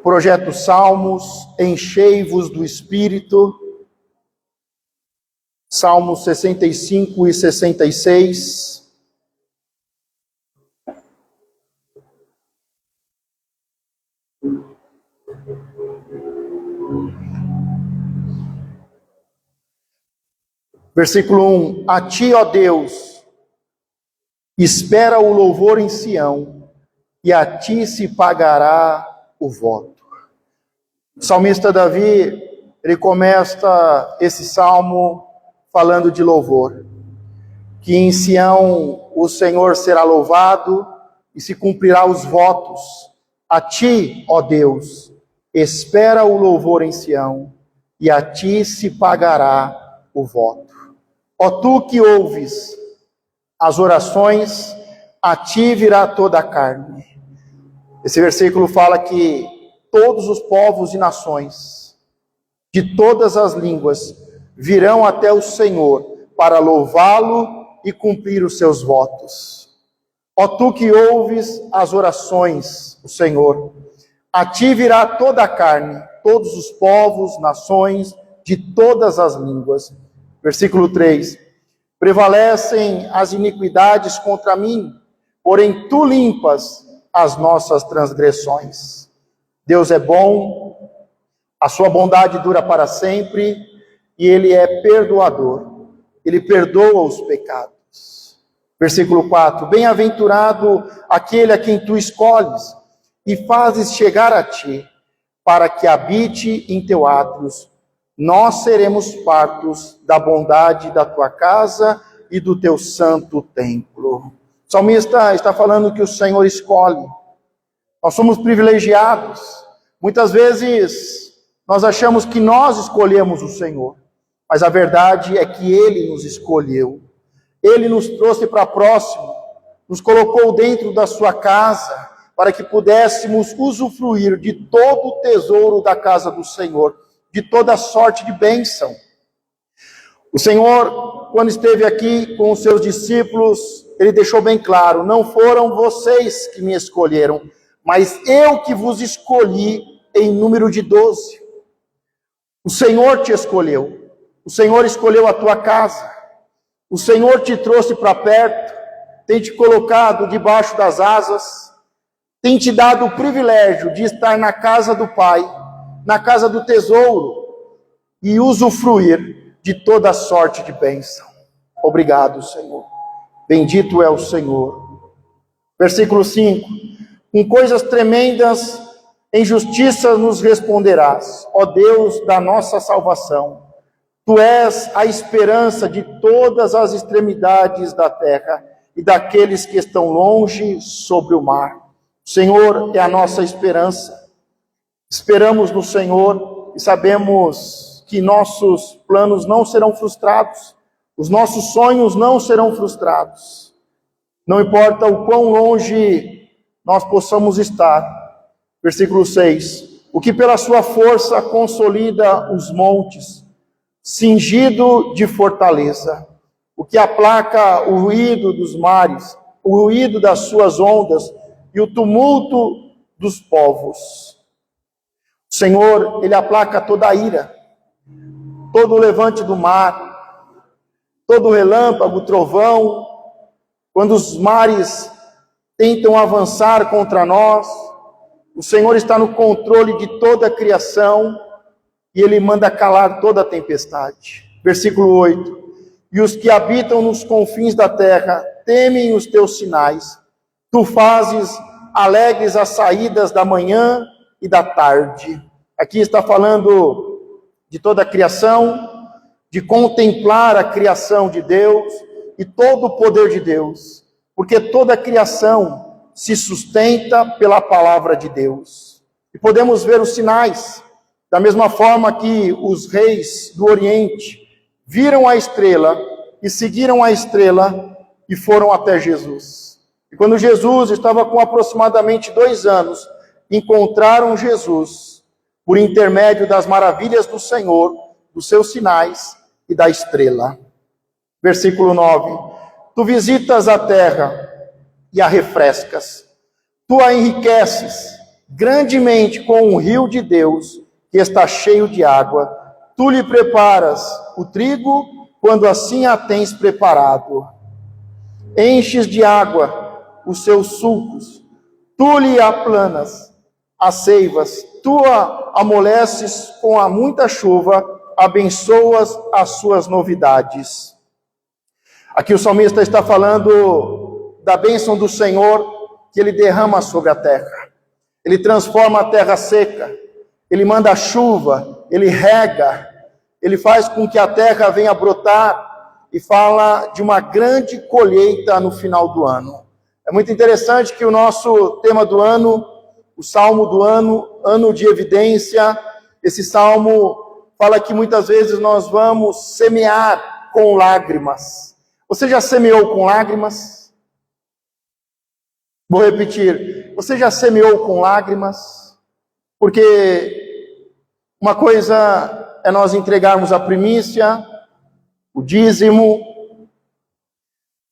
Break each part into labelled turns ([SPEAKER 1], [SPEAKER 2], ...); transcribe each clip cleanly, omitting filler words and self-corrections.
[SPEAKER 1] Projeto Salmos, enchei-vos do Espírito. Salmos 65 e 66. Versículo 1. A ti, ó Deus, espera o louvor em Sião, e a ti se pagará o voto. O salmista Davi, ele começa esse salmo falando de louvor, que em Sião o Senhor será louvado e se cumprirá os votos. A ti, ó Deus, espera o louvor em Sião, e a ti se pagará o voto. Ó tu que ouves as orações, a ti virá toda a carne. Esse versículo fala que todos os povos e nações, de todas as línguas, virão até o Senhor para louvá-lo e cumprir os seus votos. Ó tu que ouves as orações, o Senhor, a ti virá toda a carne, todos os povos, nações, de todas as línguas. Versículo 3. Prevalecem as iniquidades contra mim, porém tu limpas as nossas transgressões. Deus é bom, a sua bondade dura para sempre, e ele é perdoador, ele perdoa os pecados. Versículo 4, bem-aventurado aquele a quem tu escolhes, e fazes chegar a ti, para que habite em teu átrios. Nós seremos partos da bondade da tua casa e do teu santo templo. O salmista está falando que o Senhor escolhe. Nós somos privilegiados. Muitas vezes nós achamos que nós escolhemos o Senhor, mas a verdade é que Ele nos escolheu. Ele nos trouxe para próximo, nos colocou dentro da sua casa, para que pudéssemos usufruir de todo o tesouro da casa do Senhor, de toda sorte de bênção. O Senhor, quando esteve aqui com os seus discípulos, Ele deixou bem claro, não foram vocês que me escolheram, mas eu que vos escolhi em número de 12. O Senhor te escolheu, o Senhor escolheu a tua casa, o Senhor te trouxe para perto, tem te colocado debaixo das asas, tem te dado o privilégio de estar na casa do Pai, na casa do tesouro, e usufruir de toda sorte de bênção. Obrigado, Senhor. Bendito é o Senhor. Versículo 5. Com coisas tremendas, em justiça nos responderás, ó Deus da nossa salvação. Tu és a esperança de todas as extremidades da terra e daqueles que estão longe sobre o mar. O Senhor é a nossa esperança. Esperamos no Senhor e sabemos que nossos planos não serão frustrados, os nossos sonhos não serão frustrados. Não importa o quão longe nós possamos estar. Versículo 6. O que pela sua força consolida os montes, cingido de fortaleza. O que aplaca o ruído dos mares, o ruído das suas ondas e o tumulto dos povos. O Senhor, Ele aplaca toda a ira, todo o levante do mar, todo o relâmpago, trovão, quando os mares tentam avançar contra nós, o Senhor está no controle de toda a criação e Ele manda calar toda a tempestade. Versículo 8. E os que habitam nos confins da terra temem os teus sinais. Tu fazes alegres as saídas da manhã e da tarde. Aqui está falando de toda a criação, de contemplar a criação de Deus e todo o poder de Deus, porque toda a criação se sustenta pela palavra de Deus. E podemos ver os sinais, da mesma forma que os reis do Oriente viram a estrela e seguiram a estrela e foram até Jesus. E quando Jesus estava com aproximadamente 2 anos, encontraram Jesus por intermédio das maravilhas do Senhor, dos seus sinais e da estrela. Versículo 9. Tu visitas a terra e a refrescas. Tu a enriqueces grandemente com o rio de Deus, que está cheio de água. Tu lhe preparas o trigo, quando assim a tens preparado. Enches de água os seus sulcos, tu lhe aplanas as seivas, tu a amoleces com a muita chuva, abençoas as suas novidades. Aqui o salmista está falando da bênção do Senhor que ele derrama sobre a terra. Ele transforma a terra seca, ele manda a chuva, ele rega, ele faz com que a terra venha brotar e fala de uma grande colheita no final do ano. É muito interessante que o nosso tema do ano, o salmo do ano, ano de evidência, esse salmo fala que muitas vezes nós vamos semear com lágrimas. Você já semeou com lágrimas? Vou repetir. Você já semeou com lágrimas? Porque uma coisa é nós entregarmos a primícia, o dízimo.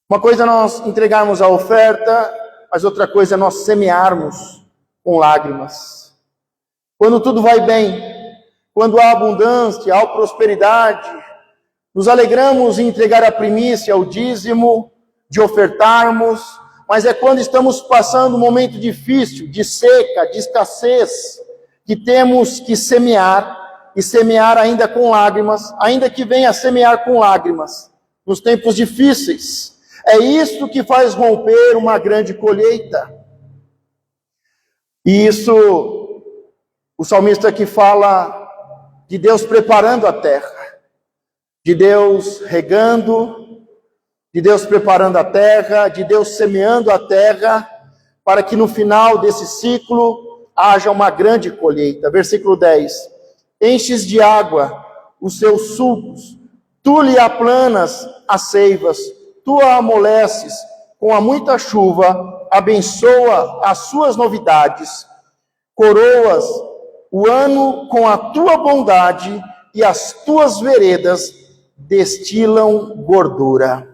[SPEAKER 1] Uma coisa é nós entregarmos a oferta, mas outra coisa é nós semearmos com lágrimas. Quando tudo vai bem, quando há abundância, há prosperidade, nos alegramos em entregar a primícia, o dízimo, de ofertarmos, mas é quando estamos passando um momento difícil, de seca, de escassez, que temos que semear, e semear ainda com lágrimas, ainda que venha a semear com lágrimas, nos tempos difíceis. É isso que faz romper uma grande colheita. E isso, o salmista aqui fala de Deus preparando a terra, de Deus regando, de Deus preparando a terra, de Deus semeando a terra, para que no final desse ciclo haja uma grande colheita. Versículo 10. Enches de água os seus sulcos, tu lhe aplanas as seivas, tu a amoleces com a muita chuva, abençoa as suas novidades, coroas o ano com a tua bondade e as tuas veredas destilam gordura.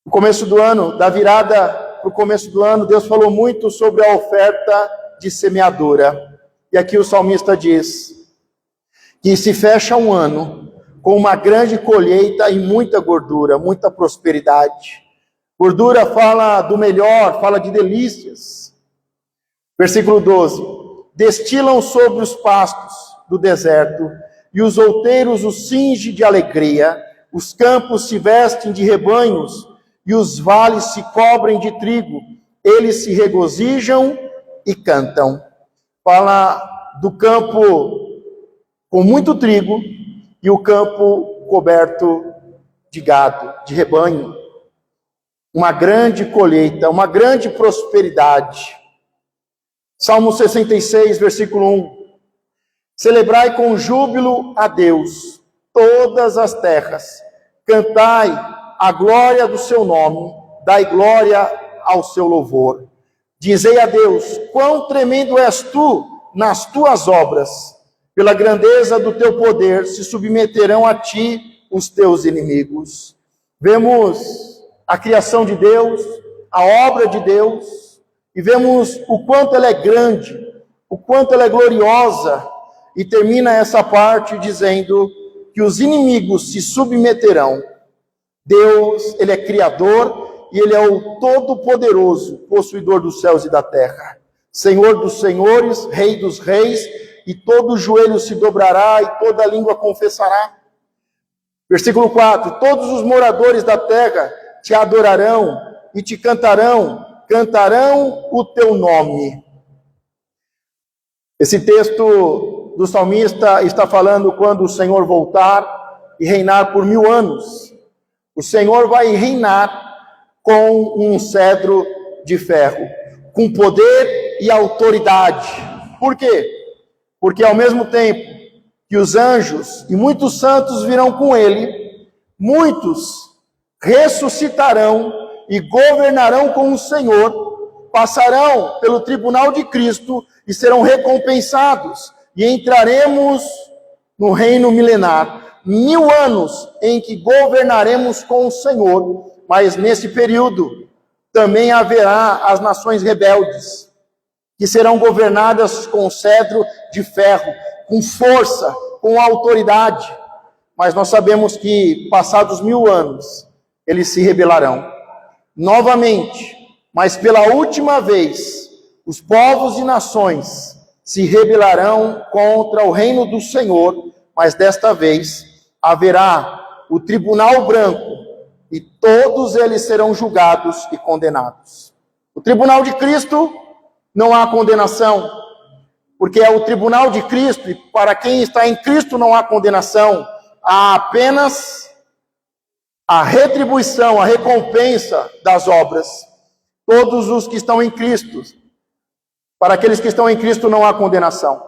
[SPEAKER 1] No começo do ano, da virada para o começo do ano, Deus falou muito sobre a oferta de semeadura. E aqui o salmista diz que se fecha um ano com uma grande colheita e muita gordura, muita prosperidade. Gordura fala do melhor, fala de delícias. Versículo 12. Destilam sobre os pastos do deserto, e os outeiros os cinge de alegria, os campos se vestem de rebanhos, e os vales se cobrem de trigo, eles se regozijam e cantam. Fala do campo com muito trigo, e o campo coberto de gado, de rebanho. Uma grande colheita, uma grande prosperidade. Salmo 66, versículo 1. Celebrai com júbilo a Deus, todas as terras. Cantai a glória do seu nome, dai glória ao seu louvor. Dizei a Deus, quão tremendo és tu nas tuas obras. Pela grandeza do teu poder se submeterão a ti os teus inimigos. Vemos a criação de Deus, a obra de Deus, e vemos o quanto ela é grande, o quanto ela é gloriosa, e termina essa parte dizendo que os inimigos se submeterão. Deus, ele é criador e ele é o todo-poderoso, possuidor dos céus e da terra. Senhor dos senhores, rei dos reis, e todo joelho se dobrará e toda língua confessará. Versículo 4. Todos os moradores da terra te adorarão e te cantarão o teu nome. Esse texto do salmista está falando quando o Senhor voltar e reinar por 1000 anos. O Senhor vai reinar com um cedro de ferro, com poder e autoridade. Por quê? Porque ao mesmo tempo que os anjos e muitos santos virão com ele, muitos ressuscitarão e governarão com o Senhor, passarão pelo tribunal de Cristo e serão recompensados, e entraremos no reino milenar. 1000 anos em que governaremos com o Senhor, mas nesse período também haverá as nações rebeldes. que serão governadas com cedro de ferro, com força, com autoridade. Mas nós sabemos que, passados 1000 anos, eles se rebelarão. Novamente, mas pela última vez, os povos e nações se rebelarão contra o reino do Senhor, mas desta vez haverá o tribunal branco e todos eles serão julgados e condenados. O tribunal de Cristo não há condenação, porque é o tribunal de Cristo, e para quem está em Cristo não há condenação, há apenas a retribuição, a recompensa das obras. Todos os que estão em Cristo, para aqueles que estão em Cristo não há condenação.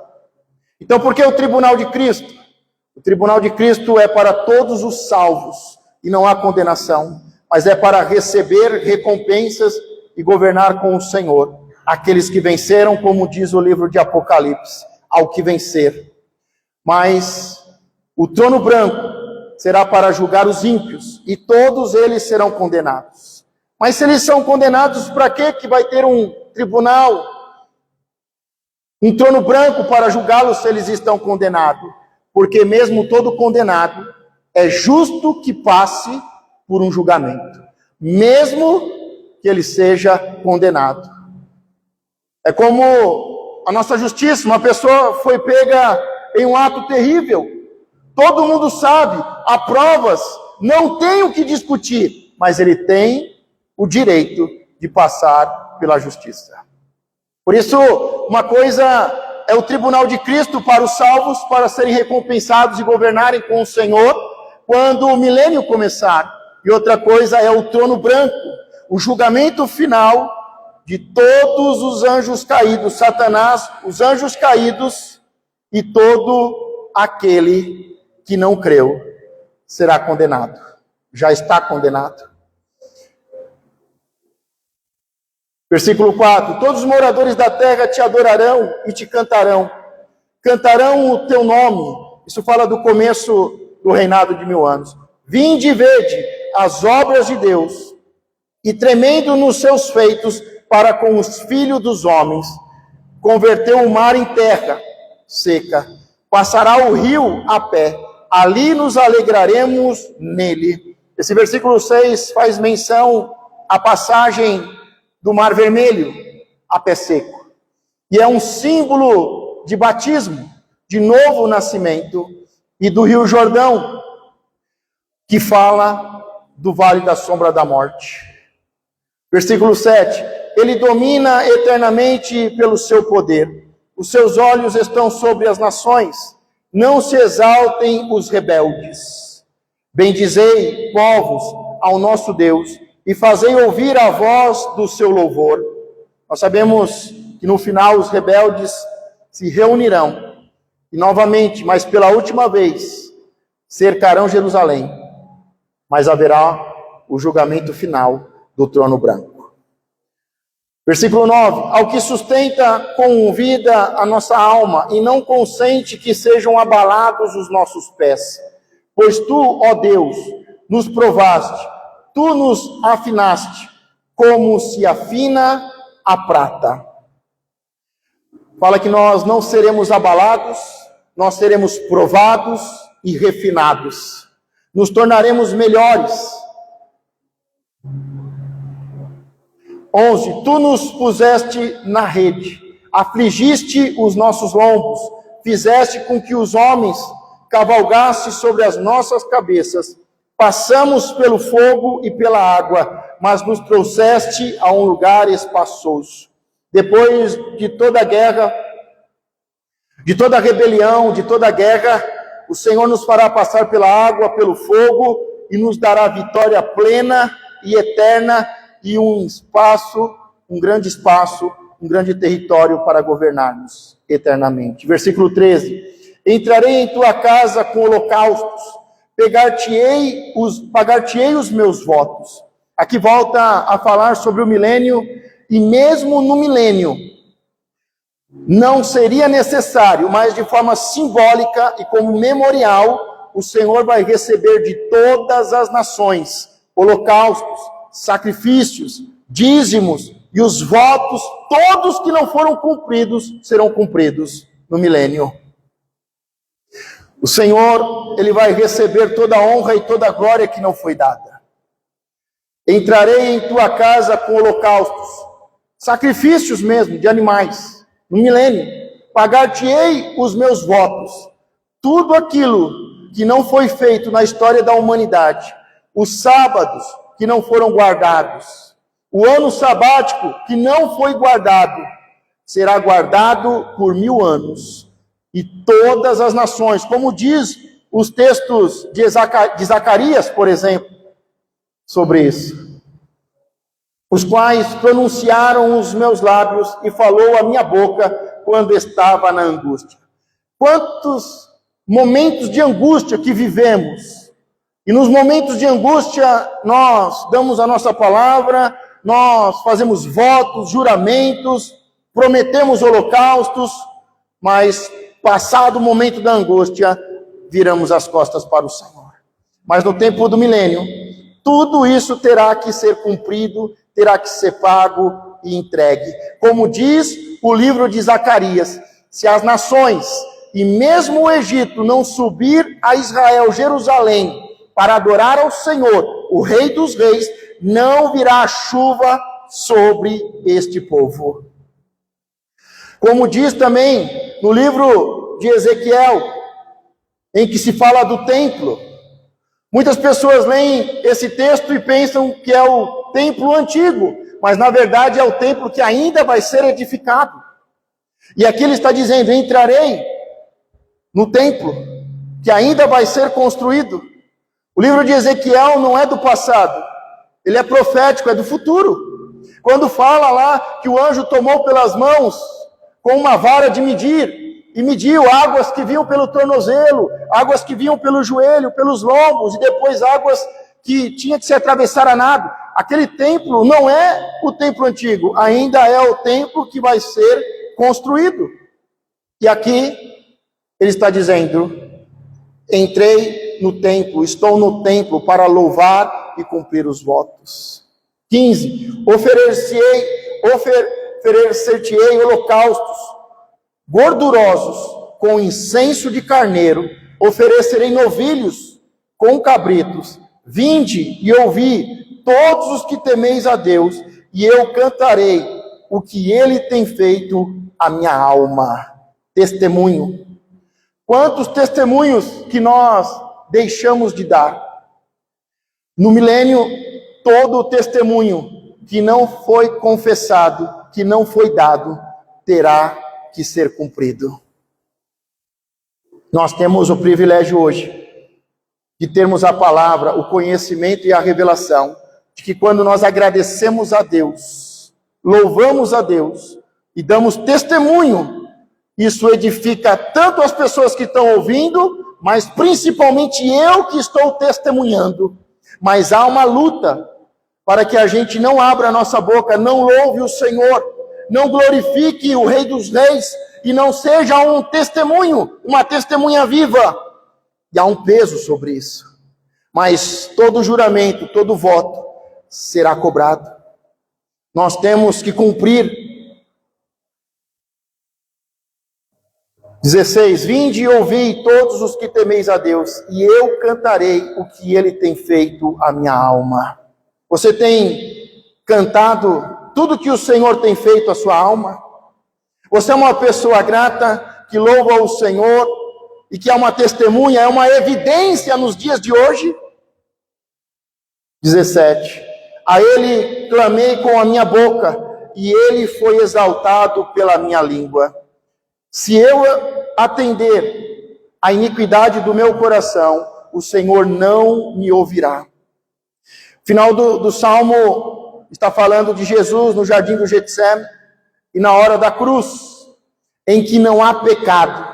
[SPEAKER 1] Então, por que o tribunal de Cristo? O tribunal de Cristo é para todos os salvos, e não há condenação, mas é para receber recompensas e governar com o Senhor. Aqueles que venceram, como diz o livro de Apocalipse, ao que vencer. Mas o trono branco será para julgar os ímpios, e todos eles serão condenados. Mas se eles são condenados, para quê que vai ter um tribunal, um trono branco para julgá-los se eles estão condenados? Porque mesmo todo condenado, é justo que passe por um julgamento, mesmo que ele seja condenado. É como a nossa justiça, uma pessoa foi pega em um ato terrível, todo mundo sabe, há provas, não tem o que discutir, mas ele tem o direito de passar pela justiça. Por isso, uma coisa é o tribunal de Cristo para os salvos, para serem recompensados e governarem com o Senhor, quando o milênio começar. E outra coisa é o trono branco, o julgamento final de todos os anjos caídos, Satanás, os anjos caídos e todo aquele que não creu será condenado. Já está condenado. Versículo 4: todos os moradores da terra te adorarão e te cantarão. Cantarão o teu nome. Isso fala do começo do reinado de 1000 anos. Vinde e vede as obras de Deus, e tremendo nos seus feitos para com os filhos dos homens. Converteu o mar em terra seca, passará o rio a pé, ali nos alegraremos nele. Esse versículo 6 faz menção à passagem do Mar Vermelho a pé seco. E é um símbolo de batismo, de novo nascimento, e do Rio Jordão, que fala do vale da sombra da morte. Versículo 7: ele domina eternamente pelo seu poder. Os seus olhos estão sobre as nações. Não se exaltem os rebeldes. Bendizei, povos, ao nosso Deus, e fazei ouvir a voz do seu louvor. Nós sabemos que no final os rebeldes se reunirão e novamente, mas pela última vez, cercarão Jerusalém. Mas haverá o julgamento final do trono branco. Versículo 9: ao que sustenta com vida a nossa alma e não consente que sejam abalados os nossos pés. Pois tu, ó Deus, nos provaste, tu nos afinaste, como se afina a prata. Fala que nós não seremos abalados, nós seremos provados e refinados. Nos tornaremos melhores. 11: tu nos puseste na rede, afligiste os nossos lombos, fizeste com que os homens cavalgassem sobre as nossas cabeças. Passamos pelo fogo e pela água, mas nos trouxeste a um lugar espaçoso. Depois de toda a guerra, de toda a rebelião, de toda a guerra, o Senhor nos fará passar pela água, pelo fogo, e nos dará vitória plena e eterna, e um grande território para governarmos eternamente. Versículo 13: entrarei em tua casa com holocaustos, pagar-te-ei os meus votos. Aqui volta a falar sobre o milênio, e mesmo no milênio, não seria necessário, mas de forma simbólica e como memorial, o Senhor vai receber de todas as nações holocaustos, sacrifícios, dízimos e os votos todos que não foram cumpridos serão cumpridos no milênio. O Senhor, Ele vai receber toda a honra e toda a glória que não foi dada. Entrarei em tua casa com holocaustos, sacrifícios mesmo, de animais, no milênio. Pagar-te-ei os meus votos. Tudo aquilo que não foi feito na história da humanidade, os sábados que não foram guardados, o ano sabático que não foi guardado, será guardado por 1000 anos. E todas as nações, como diz os textos de Zacarias, por exemplo, sobre isso, os quais pronunciaram os meus lábios e falou a minha boca quando estava na angústia. Quantos momentos de angústia que vivemos, e nos momentos de angústia nós damos a nossa palavra, nós fazemos votos, juramentos, prometemos holocaustos, mas passado o momento da angústia, viramos as costas para o Senhor. Mas no tempo do milênio, tudo isso terá que ser cumprido, terá que ser pago e entregue. Como diz o livro de Zacarias, se as nações e mesmo o Egito não subir a Israel, Jerusalém, para adorar ao Senhor, o Rei dos Reis, não virá chuva sobre este povo. Como diz também no livro de Ezequiel, em que se fala do templo. Muitas pessoas leem esse texto e pensam que é o templo antigo, mas na verdade é o templo que ainda vai ser edificado. E aqui ele está dizendo: entrarei no templo que ainda vai ser construído. O livro de Ezequiel não é do passado, ele é profético, é do futuro. Quando fala lá que o anjo tomou pelas mãos com uma vara de medir, e mediu águas que vinham pelo tornozelo, águas que vinham pelo joelho, pelos lombos, e depois águas que tinha que se atravessar a nado. Aquele templo não é o templo antigo, ainda é o templo que vai ser construído. E aqui ele está dizendo: entrei no templo, estou no templo para louvar e cumprir os votos. 15. Oferecer-te-ei holocaustos gordurosos com incenso de carneiro, oferecerei novilhos com cabritos. Vinde e ouvi, todos os que temeis a Deus, e eu cantarei o que ele tem feito à minha alma. Testemunho. Quantos testemunhos que nós deixamos de dar? No milênio, todo o testemunho que não foi confessado, que não foi dado, terá que ser cumprido. Nós temos o privilégio hoje de termos a palavra, o conhecimento e a revelação de que quando nós agradecemos a Deus, louvamos a Deus e damos testemunho, isso edifica tanto as pessoas que estão ouvindo, mas principalmente eu que estou testemunhando. Mas há uma luta para que a gente não abra a nossa boca, não louve o Senhor, não glorifique o Rei dos Reis e não seja um testemunho, uma testemunha viva. E há um peso sobre isso. Mas todo juramento, todo voto será cobrado. Nós temos que cumprir. 16. Vinde e ouvi todos os que temeis a Deus, e eu cantarei o que ele tem feito à minha alma. Você tem cantado tudo que o Senhor tem feito à sua alma? Você é uma pessoa grata, que louva o Senhor, e que é uma testemunha, é uma evidência nos dias de hoje? 17. A ele clamei com a minha boca, e ele foi exaltado pela minha língua. Se eu atender à iniquidade do meu coração, o Senhor não me ouvirá. Final do Salmo está falando de Jesus no jardim do Getsêmani e na hora da cruz, em que não há pecado,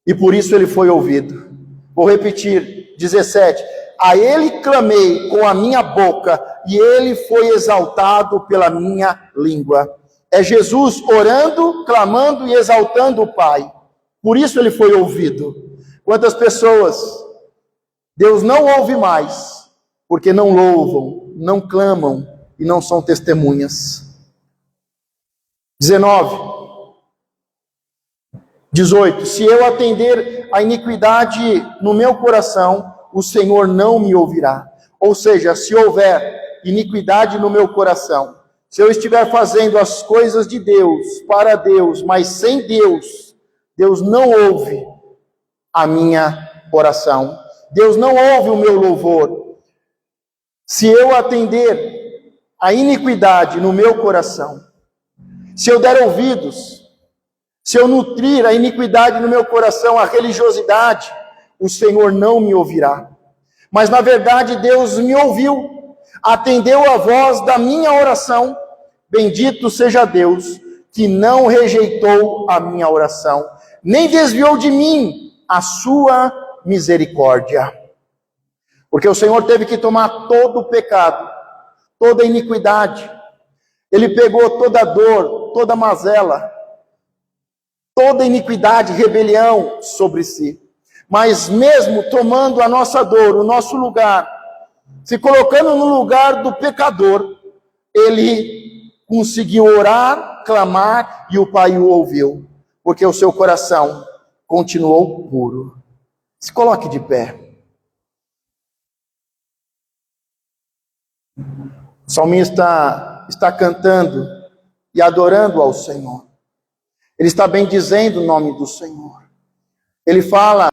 [SPEAKER 1] e por isso ele foi ouvido. Vou repetir, 17. A ele clamei com a minha boca, e ele foi exaltado pela minha língua. É Jesus orando, clamando e exaltando o Pai. Por isso ele foi ouvido. Quantas pessoas Deus não ouve mais, porque não louvam, não clamam e não são testemunhas. 19, 18. Se eu atender a iniquidade no meu coração, o Senhor não me ouvirá. Ou seja, se houver iniquidade no meu coração, se eu estiver fazendo as coisas de Deus, para Deus, mas sem Deus, Deus não ouve a minha oração. Deus não ouve o meu louvor. Se eu atender a iniquidade no meu coração, se eu der ouvidos, se eu nutrir a iniquidade no meu coração, a religiosidade, o Senhor não me ouvirá. Mas na verdade Deus me ouviu, atendeu a voz da minha oração. Bendito seja Deus, que não rejeitou a minha oração, nem desviou de mim a sua misericórdia. Porque o Senhor teve que tomar todo o pecado, toda a iniquidade. Ele pegou toda a dor, toda a mazela, toda a iniquidade, rebelião sobre si. Mas mesmo tomando a nossa dor, o nosso lugar, se colocando no lugar do pecador, ele conseguiu orar, clamar, e o Pai o ouviu, porque o seu coração continuou puro. Se coloque de pé. O salmista está cantando e adorando ao Senhor. Ele está bendizendo o nome do Senhor. Ele fala